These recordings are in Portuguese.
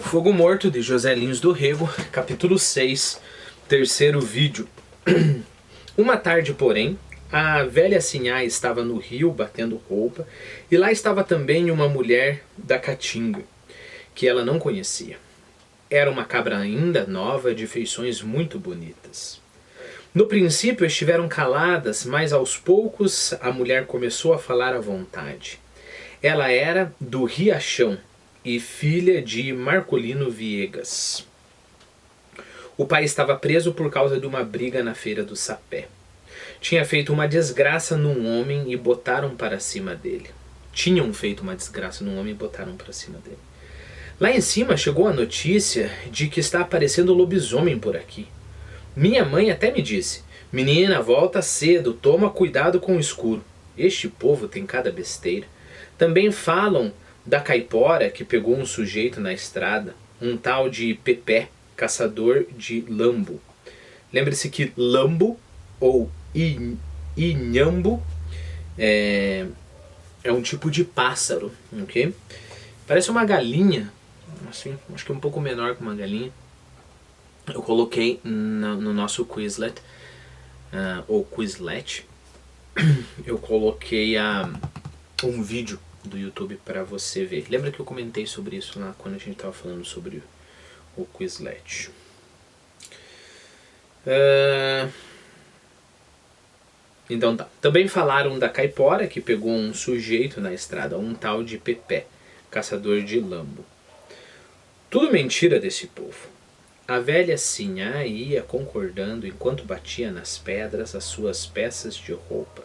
Fogo Morto, de José Lins do Rego, capítulo 6, terceiro vídeo. Uma tarde, porém, a velha Sinhá estava no rio batendo roupa, e lá estava também uma mulher da Caatinga, que ela não conhecia. Era uma cabra ainda nova, de feições muito bonitas. No princípio estiveram caladas, mas aos poucos a mulher começou a falar à vontade. Ela era do Riachão e filha de Marcolino Viegas. O pai estava preso por causa de uma briga na feira do Sapé. Tinha feito uma desgraça num homem e botaram para cima dele. Tinham feito uma desgraça num homem e botaram para cima dele. Lá em cima chegou a notícia de que está aparecendo lobisomem por aqui. Minha mãe até me disse: menina, volta cedo, toma cuidado com o escuro. Este povo tem cada besteira. Também falam da caipora que pegou um sujeito na estrada, um tal de Pepé, caçador de lambo. Lembre-se que lambo ou inhambo é um tipo de pássaro, ok? Parece uma galinha, assim, acho que um pouco menor que uma galinha. Eu coloquei no nosso Quizlet, ou Quizlet, eu coloquei um vídeo do YouTube para você ver. Lembra que eu comentei sobre isso lá quando a gente estava falando sobre o Quizlet. Então tá. Também falaram da caipora que pegou um sujeito na estrada, um tal de Pepé, caçador de lambo. Tudo mentira desse povo. A velha Sinhá ia concordando enquanto batia nas pedras as suas peças de roupa.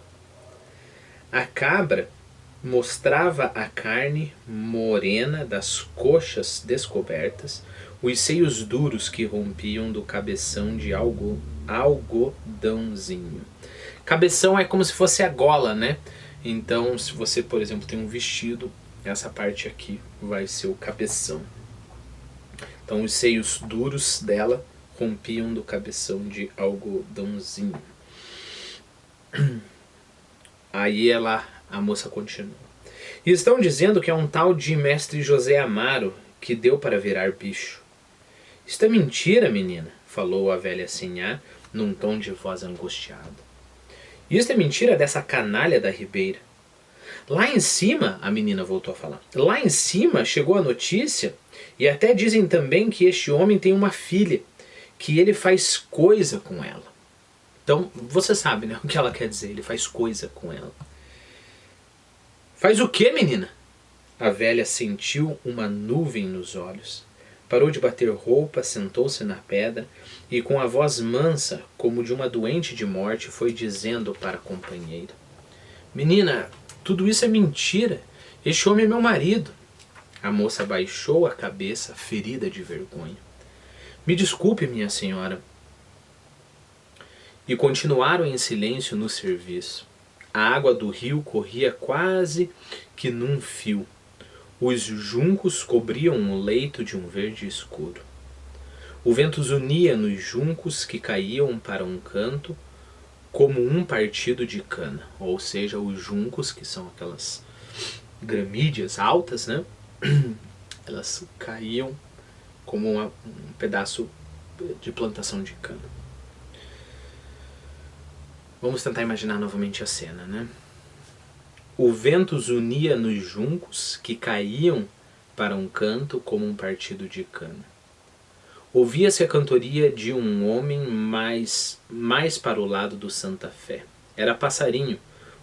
A cabra mostrava a carne morena das coxas descobertas, os seios duros que rompiam do cabeção de algodãozinho. Cabeção é como se fosse a gola, né? Então, se você, por exemplo, tem um vestido, essa parte aqui vai ser o cabeção. Então, os seios duros dela rompiam do cabeção de algodãozinho. Aí a moça continua. E estão dizendo que é um tal de mestre José Amaro que deu para virar bicho. Isto é mentira, menina, falou a velha Sinhá num tom de voz angustiado. Isto é mentira dessa canalha da Ribeira. Lá em cima, a menina voltou a falar, lá em cima chegou a notícia e até dizem também que este homem tem uma filha, que ele faz coisa com ela. Então, você sabe, né, o que ela quer dizer, ele faz coisa com ela. Faz o quê, menina? A velha sentiu uma nuvem nos olhos. Parou de bater roupa, sentou-se na pedra e com a voz mansa, como de uma doente de morte, foi dizendo para a companheira: menina, tudo isso é mentira. Este homem é meu marido. A moça baixou a cabeça, ferida de vergonha. Me desculpe, minha senhora. E continuaram em silêncio no serviço. A água do rio corria quase que num fio. Os juncos cobriam o leito de um verde escuro. O vento zunia nos juncos que caíam para um canto como um partido de cana. Ou seja, os juncos, que são aquelas gramídeas altas, né? Elas caíam como um pedaço de plantação de cana. Vamos tentar imaginar novamente a cena, né? O vento zunia nos juncos que caíam para um canto como um partido de cana. Ouvia-se a cantoria de um homem mais para o lado do Santa Fé. Era passarinho,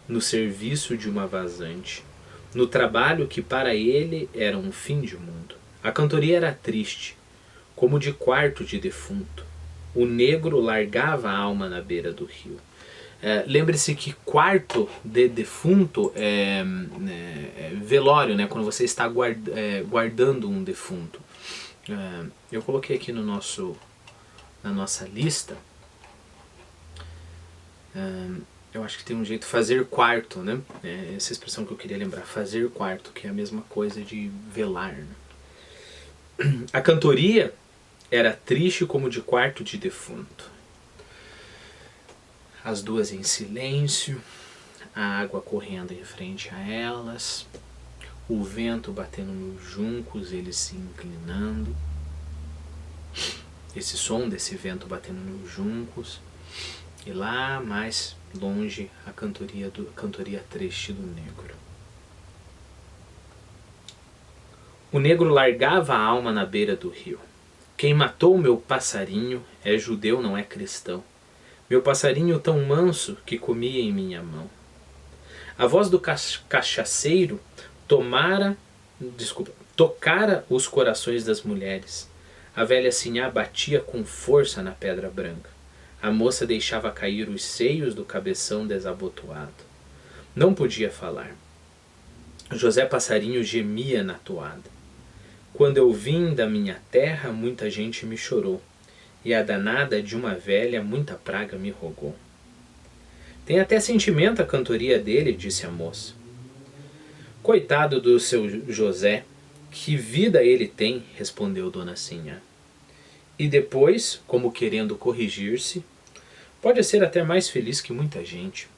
no serviço de uma vazante, no trabalho que para ele era um fim de mundo. A cantoria era triste, como de quarto de defunto. O negro largava a alma na beira do rio. Lembre-se que quarto de defunto é velório, né? Quando você está guardando um defunto. Eu coloquei aqui na nossa lista. Eu acho que tem um jeito, fazer quarto, né? Essa expressão que eu queria lembrar, fazer quarto, que é a mesma coisa de velar, né? A cantoria era triste como de quarto de defunto. As duas em silêncio, a água correndo em frente a elas, o vento batendo nos juncos, ele se inclinando. Esse som desse vento batendo nos juncos. E lá mais longe a cantoria triste do negro. O negro largava a alma na beira do rio. Quem matou meu passarinho é judeu, não é cristão. Meu passarinho tão manso que comia em minha mão. A voz do cachaceiro tocara os corações das mulheres. A velha sinhá batia com força na pedra branca. A moça deixava cair os seios do cabeção desabotoado. Não podia falar. José Passarinho gemia na toada. Quando eu vim da minha terra, muita gente me chorou, e a danada de uma velha muita praga me rogou. Tem até sentimento a cantoria dele, disse a moça. Coitado do seu José, que vida ele tem, respondeu Dona Sinhá. E depois, como querendo corrigir-se, pode ser até mais feliz que muita gente.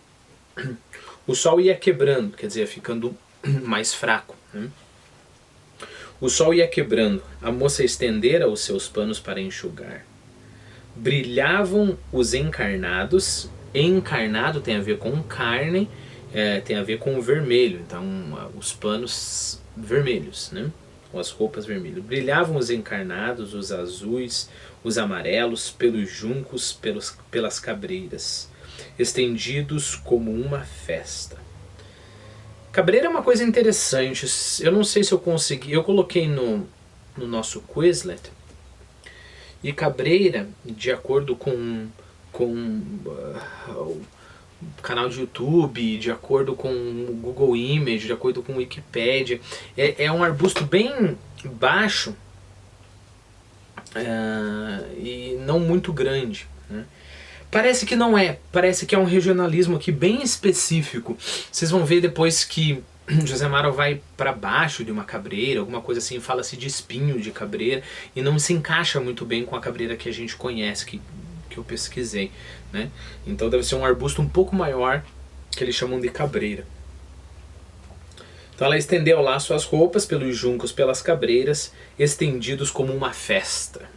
O sol ia quebrando, quer dizer, ficando mais fraco, né? O sol ia quebrando, a moça estendera os seus panos para enxugar. Brilhavam os encarnados. Encarnado tem a ver com carne, tem a ver com o vermelho. Então, os panos vermelhos, né? Com as roupas vermelhas. Brilhavam os encarnados, os azuis, os amarelos, pelos juncos, pelas cabreiras, estendidos como uma festa. Cabreira é uma coisa interessante. Eu não sei se eu consegui. Eu coloquei no nosso Quizlet. E cabreira, de acordo com o canal de YouTube, de acordo com o Google Image, de acordo com o Wikipedia, é um arbusto bem baixo e não muito grande, né? Parece que não é, parece que é um regionalismo aqui bem específico. Vocês vão ver depois que José Amaro vai para baixo de uma cabreira, alguma coisa assim, fala-se de espinho de cabreira, e não se encaixa muito bem com a cabreira que a gente conhece, que eu pesquisei, né? Então deve ser um arbusto um pouco maior, que eles chamam de cabreira. Então ela estendeu lá suas roupas pelos juncos, pelas cabreiras, estendidos como uma festa.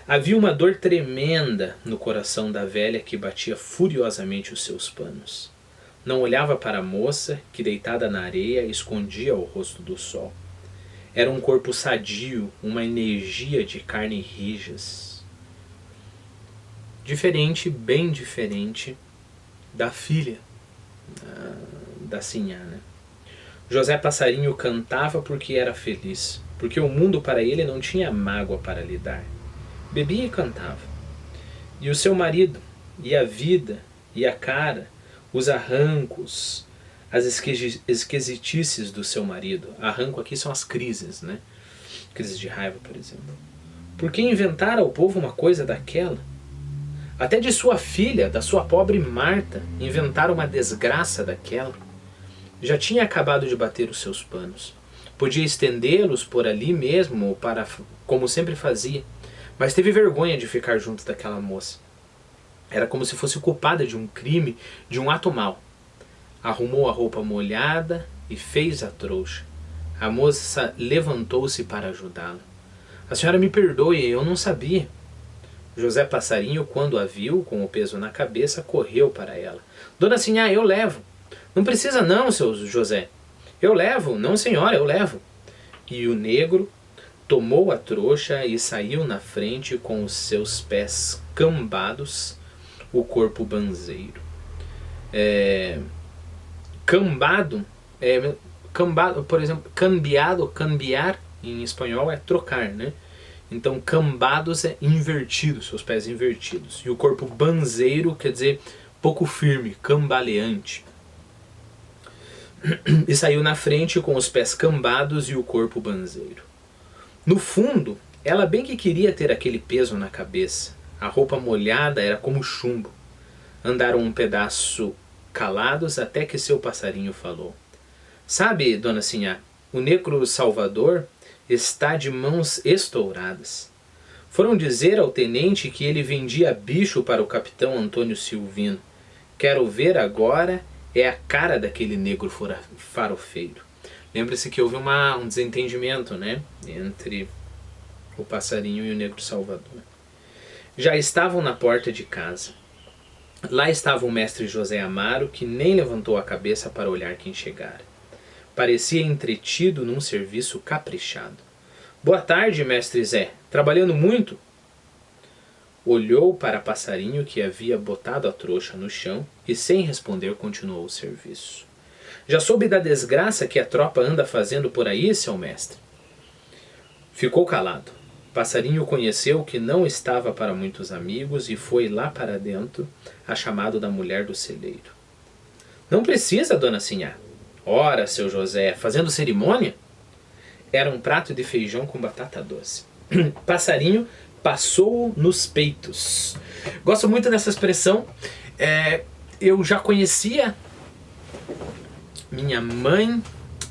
Havia uma dor tremenda no coração da velha que batia furiosamente os seus panos. Não olhava para a moça, que deitada na areia escondia o rosto do sol. Era um corpo sadio, uma energia de carne rijas. Diferente, bem diferente da filha da Sinhá, né? José Passarinho cantava porque era feliz, porque o mundo para ele não tinha mágoa para lhe dar. Bebia e cantava. E o seu marido, e a vida, e a cara, os arrancos, as esquisitices do seu marido. Arranco aqui são as crises, né? Crises de raiva, por exemplo. Por que inventar ao povo uma coisa daquela? Até de sua filha, da sua pobre Marta, inventar uma desgraça daquela. Já tinha acabado de bater os seus panos. Podia estendê-los por ali mesmo, como sempre fazia. Mas teve vergonha de ficar junto daquela moça. Era como se fosse culpada de um crime, de um ato mau. Arrumou a roupa molhada e fez a trouxa. A moça levantou-se para ajudá-la. A senhora me perdoe, eu não sabia. José Passarinho, quando a viu, com o peso na cabeça, correu para ela. Dona Sinhá, eu levo. Não precisa não, seu José. Eu levo, não senhora, eu levo. E o negro tomou a trouxa e saiu na frente com os seus pés cambados, o corpo banzeiro. Cambado, por exemplo, cambiar em espanhol é trocar, né? Então cambados é invertido, seus pés invertidos. E o corpo banzeiro quer dizer pouco firme, cambaleante. E saiu na frente com os pés cambados e o corpo banzeiro. No fundo, ela bem que queria ter aquele peso na cabeça. A roupa molhada era como chumbo. Andaram um pedaço calados até que seu passarinho falou. Sabe, Dona Sinhá, o negro Salvador está de mãos estouradas. Foram dizer ao tenente que ele vendia bicho para o capitão Antônio Silvino. Quero ver agora é a cara daquele negro farofeiro. Lembre-se que houve um desentendimento, né, entre o passarinho e o negro Salvador. Já estavam na porta de casa. Lá estava o mestre José Amaro, que nem levantou a cabeça para olhar quem chegara. Parecia entretido num serviço caprichado. Boa tarde, mestre Zé. Trabalhando muito? Olhou para passarinho que havia botado a trouxa no chão e, sem responder, continuou o serviço. Já soube da desgraça que a tropa anda fazendo por aí, seu mestre? Ficou calado. Passarinho conheceu que não estava para muitos amigos e foi lá para dentro, a chamado da mulher do celeiro. Não precisa, dona Sinhá. Ora, seu José, fazendo cerimônia? Era um prato de feijão com batata doce. Passarinho passou nos peitos. Gosto muito dessa expressão. Eu já conhecia minha mãe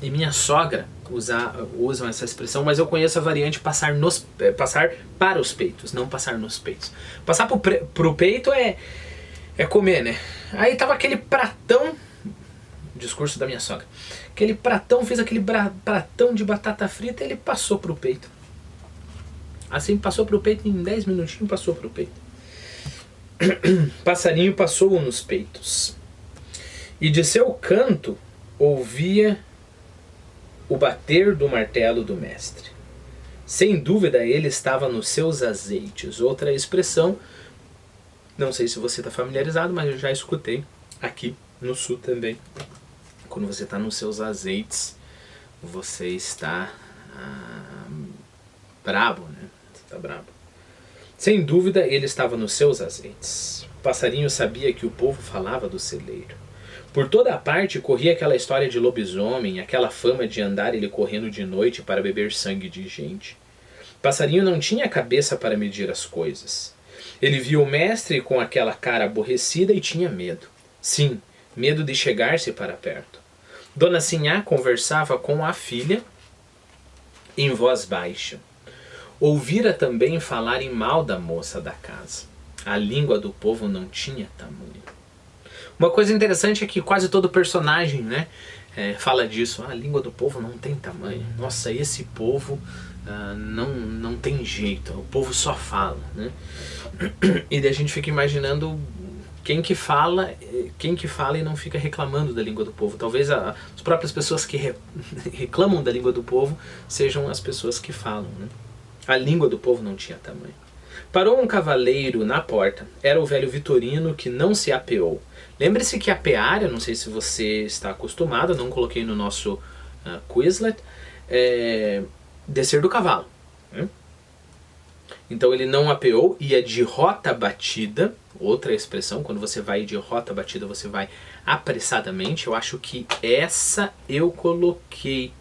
e minha sogra usam essa expressão, mas eu conheço a variante passar para os peitos, não passar nos peitos. Passar pro peito é comer, né? Aí tava aquele pratão, discurso da minha sogra, aquele pratão, fez aquele pratão de batata frita e ele passou pro peito. Assim, passou pro peito, em 10 minutinhos passou pro peito. Passarinho passou nos peitos. E de seu canto ouvia o bater do martelo do mestre. Sem dúvida ele estava nos seus azeites. Outra expressão, não sei se você está familiarizado, mas eu já escutei aqui no sul também. Quando você está nos seus azeites, você está brabo, né? Você está brabo. Sem dúvida ele estava nos seus azeites. O passarinho sabia que o povo falava do celeiro. Por toda a parte corria aquela história de lobisomem, aquela fama de andar ele correndo de noite para beber sangue de gente. Passarinho não tinha cabeça para medir as coisas. Ele viu o mestre com aquela cara aborrecida e tinha medo. Sim, medo de chegar-se para perto. Dona Sinhá conversava com a filha em voz baixa. Ouvira também falarem mal da moça da casa. A língua do povo não tinha tamanho. Uma coisa interessante é que quase todo personagem, né, fala disso. A língua do povo não tem tamanho. Nossa, esse povo não tem jeito. O povo só fala, né? E daí a gente fica imaginando quem que fala e não fica reclamando da língua do povo. Talvez as próprias pessoas que reclamam da língua do povo sejam as pessoas que falam, né? A língua do povo não tinha tamanho. Parou um cavaleiro na porta. Era o velho Vitorino, que não se apeou. Lembre-se que apear, eu não sei se você está acostumado, não coloquei no nosso Quizlet, descer do cavalo. Então ele não apeou, ia de rota batida. Outra expressão, quando você vai de rota batida, você vai apressadamente. Eu acho que essa eu coloquei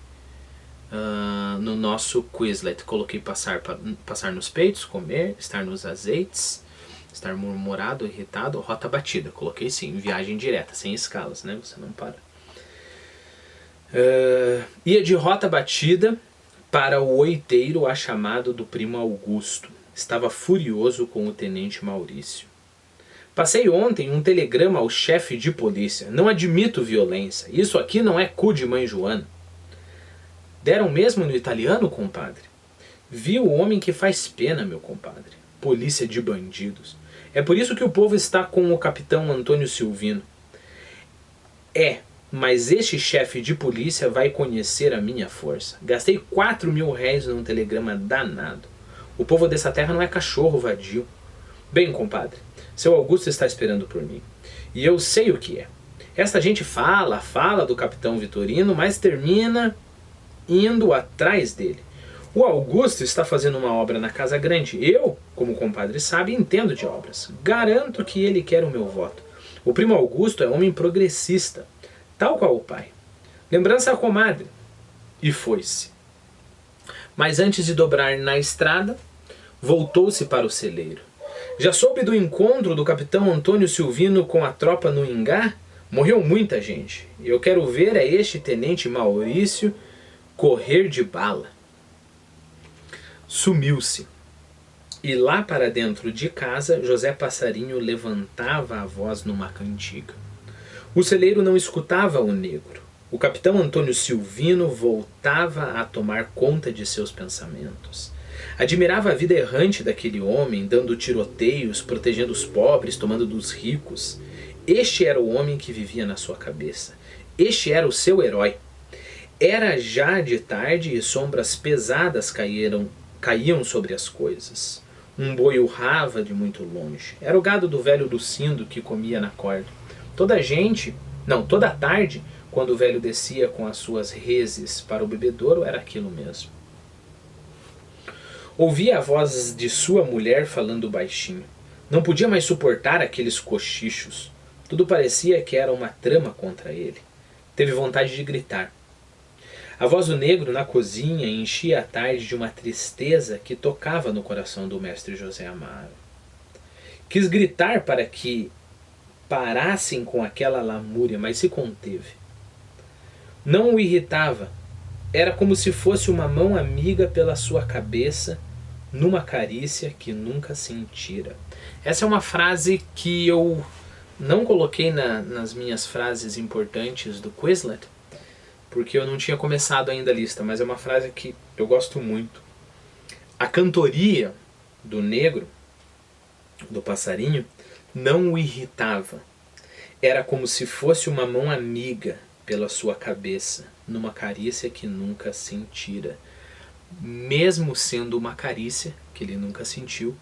no nosso Quizlet. Coloquei passar nos peitos, comer, estar nos azeites, estar murmurado, irritado, rota batida. Coloquei sim, viagem direta, sem escalas, né? Você não para. Ia de rota batida para o oiteiro a chamado do primo Augusto. Estava furioso com o tenente Maurício. Passei ontem um telegrama ao chefe de polícia. Não admito violência. Isso aqui não é cu de mãe Joana. Deram mesmo no italiano, compadre? Vi o homem que faz pena, meu compadre. Polícia de bandidos. É por isso que o povo está com o capitão Antônio Silvino. Mas este chefe de polícia vai conhecer a minha força. Gastei 4.000 réis num telegrama danado. O povo dessa terra não é cachorro vadio. Bem, compadre, seu Augusto está esperando por mim. E eu sei o que é. Esta gente fala do capitão Vitorino, mas termina indo atrás dele. O Augusto está fazendo uma obra na Casa Grande. Eu, como o compadre sabe, entendo de obras. Garanto que ele quer o meu voto. O primo Augusto é homem progressista, tal qual o pai. Lembrança à comadre. E foi-se. Mas antes de dobrar na estrada, voltou-se para o celeiro. Já soube do encontro do capitão Antônio Silvino com a tropa no Ingá? Morreu muita gente. Eu quero ver este tenente Maurício correr de bala. Sumiu-se. E lá para dentro de casa, José Passarinho levantava a voz numa cantiga. O celeiro não escutava o negro. O capitão Antônio Silvino voltava a tomar conta de seus pensamentos. Admirava a vida errante daquele homem, dando tiroteios, protegendo os pobres, tomando dos ricos. Este era o homem que vivia na sua cabeça. Este era o seu herói. Era já de tarde e sombras pesadas caíam sobre as coisas. Um boi urrava de muito longe. Era o gado do velho Lucindo que comia na corda. Toda a tarde, quando o velho descia com as suas reses para o bebedouro, era aquilo mesmo. Ouvia a voz de sua mulher falando baixinho. Não podia mais suportar aqueles cochichos. Tudo parecia que era uma trama contra ele. Teve vontade de gritar. A voz do negro na cozinha enchia a tarde de uma tristeza que tocava no coração do mestre José Amaro. Quis gritar para que parassem com aquela lamúria, mas se conteve. Não o irritava. Era como se fosse uma mão amiga pela sua cabeça, numa carícia que nunca sentira. Essa é uma frase que eu não coloquei nas minhas frases importantes do Quizlet, porque eu não tinha começado ainda a lista, mas é uma frase que eu gosto muito. A cantoria do negro, do passarinho, não o irritava. Era como se fosse uma mão amiga pela sua cabeça, numa carícia que nunca sentira. Mesmo sendo uma carícia que ele nunca sentiu,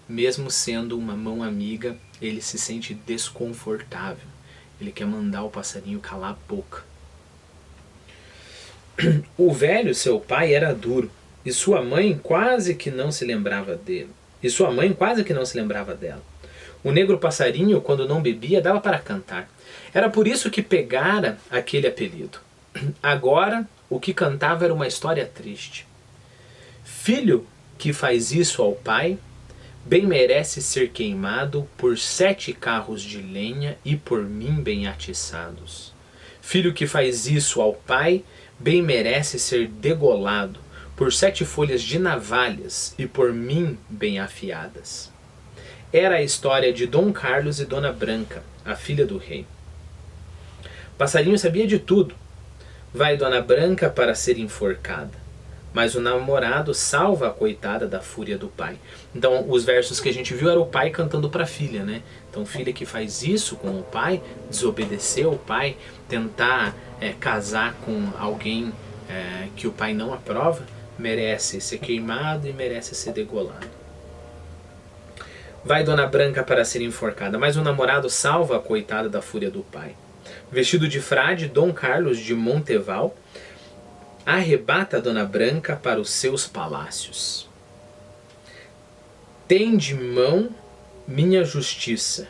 mesmo sendo uma mão amiga, ele se sente desconfortável. Ele quer mandar o passarinho calar a boca. O velho, seu pai, era duro, e sua mãe quase que não se lembrava dele. Dela. O negro passarinho, quando não bebia, dava para cantar. Era por isso que pegara aquele apelido. Agora, o que cantava era uma história triste. Filho que faz isso ao pai, bem merece ser queimado por 7 carros de lenha e por mim bem atiçados. Filho que faz isso ao pai, bem merece ser degolado por 7 folhas de navalhas e por mim bem afiadas. Era a história de Dom Carlos e Dona Branca, a filha do rei. Passarinho sabia de tudo. Vai Dona Branca para ser enforcada, mas o namorado salva a coitada da fúria do pai. Então os versos que a gente viu era o pai cantando para a filha, né? Então filha que faz isso com o pai, desobedecer o pai, tentar casar com alguém que o pai não aprova, merece ser queimado e merece ser degolado. Vai Dona Branca para ser enforcada, mas o namorado salva a coitada da fúria do pai. Vestido de frade, Dom Carlos de Monteval arrebata Dona Branca para os seus palácios. Tem de mão minha justiça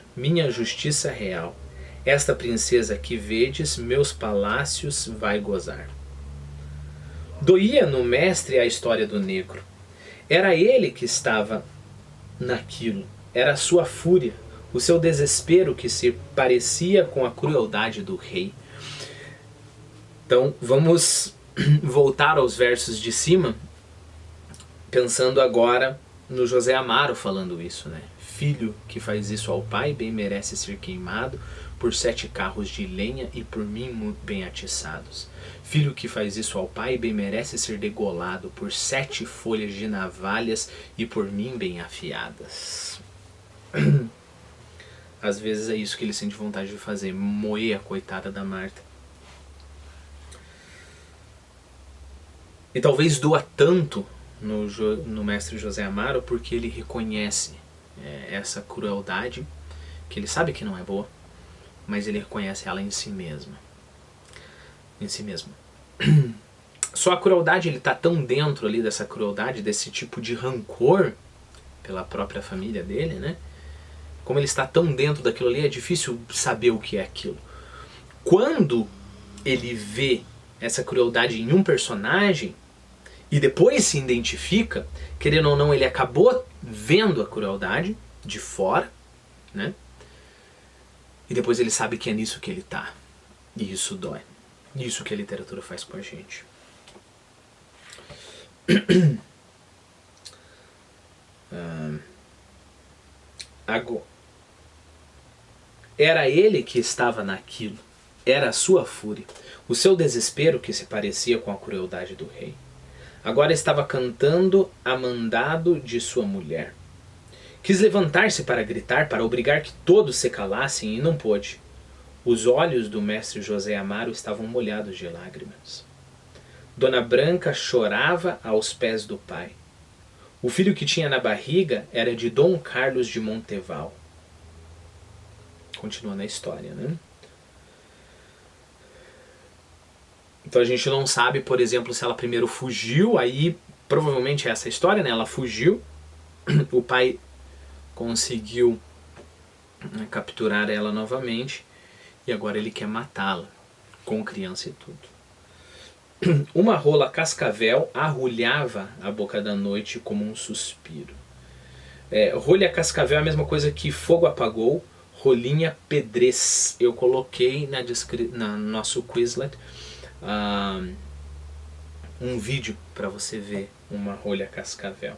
real. Esta princesa que vedes, meus palácios vai gozar. Doía no mestre a história do negro. Era ele que estava naquilo. Era a sua fúria, o seu desespero que se parecia com a crueldade do rei. Então vamos voltar aos versos de cima, pensando agora no José Amaro falando isso, né? Filho que faz isso ao pai, bem merece ser queimado por 7 carros de lenha e por mim bem atiçados. Filho que faz isso ao pai, bem merece ser degolado por 7 folhas de navalhas e por mim bem afiadas. Às vezes é isso que ele sente vontade de fazer, moer a coitada da Marta. E talvez doa tanto no mestre José Amaro porque ele reconhece essa crueldade, que ele sabe que não é boa, mas ele reconhece ela em si mesmo. Só a crueldade, ele está tão dentro ali dessa crueldade, desse tipo de rancor pela própria família dele, né? Como ele está tão dentro daquilo ali, é difícil saber o que é aquilo. Quando ele vê essa crueldade em um personagem e depois se identifica, querendo ou não, ele acabou vendo a crueldade de fora, né? E depois ele sabe que é nisso que ele tá. E isso dói. Isso que a literatura faz com a gente. Agora, era ele que estava naquilo. era a sua fúria, o seu desespero que se parecia com a crueldade do rei. Agora estava cantando a mandado de sua mulher. Quis levantar-se para gritar, para obrigar que todos se calassem, e não pôde. Os olhos do mestre José Amaro estavam molhados de lágrimas. Dona Branca chorava aos pés do pai. O filho que tinha na barriga era de Dom Carlos de Monteval. Continuando a história, né? Então a gente não sabe, por exemplo, se ela primeiro fugiu, aí provavelmente é essa história, né? Ela fugiu, o pai conseguiu capturar ela novamente e agora ele quer matá-la, com criança e tudo. Uma rola cascavel arrulhava a boca da noite como um suspiro. Rolha cascavel é a mesma coisa que fogo apagou, rolinha pedrez. Eu coloquei no nosso Quizlet um vídeo para você ver uma rolha cascavel.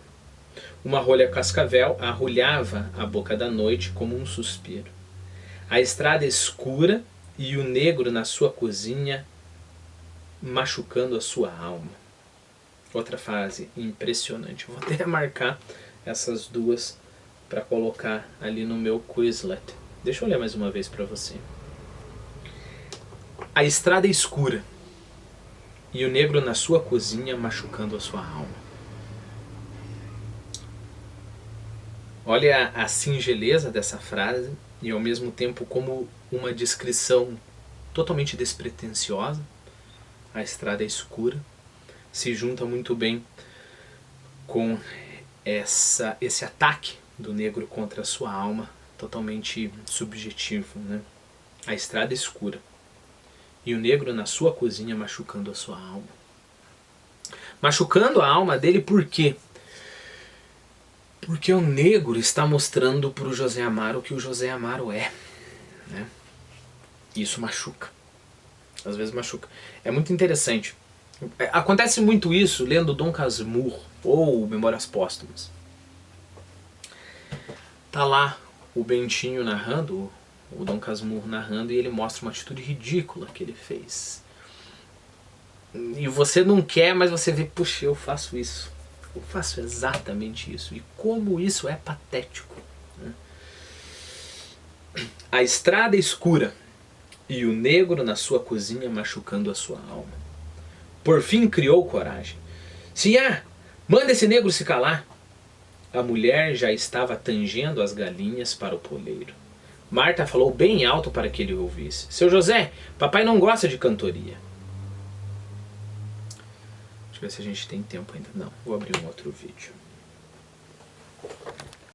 Uma rolha cascavel arrulhava a boca da noite como um suspiro. A estrada escura e o negro na sua cozinha machucando a sua alma. Outra frase impressionante. Eu vou até marcar essas duas para colocar ali no meu Quizlet. Deixa eu ler mais uma vez para você. A estrada escura e o negro na sua cozinha machucando a sua alma. Olha a singeleza dessa frase e ao mesmo tempo como uma descrição totalmente despretensiosa. A estrada escura se junta muito bem com esse ataque do negro contra a sua alma, totalmente subjetivo, né? A estrada escura e o negro na sua cozinha machucando a sua alma. Machucando a alma dele por quê? Porque o negro está mostrando para o José Amaro o que o José Amaro é, né? Isso machuca. Às vezes machuca. É muito interessante. Acontece muito isso lendo Dom Casmurro ou Memórias Póstumas. Tá lá o Bentinho narrando, o Dom Casmurro narrando, e ele mostra uma atitude ridícula que ele fez. E você não quer, mas você vê, puxa, eu faço isso. Eu faço exatamente isso. E como isso é patético, né? A estrada escura e o negro na sua cozinha machucando a sua alma. Por fim criou coragem. Sinhá, manda esse negro se calar. A mulher já estava tangendo as galinhas para o poleiro. Marta falou bem alto para que ele ouvisse. Seu José, papai não gosta de cantoria. Deixa eu ver se a gente tem tempo ainda. Não, vou abrir um outro vídeo.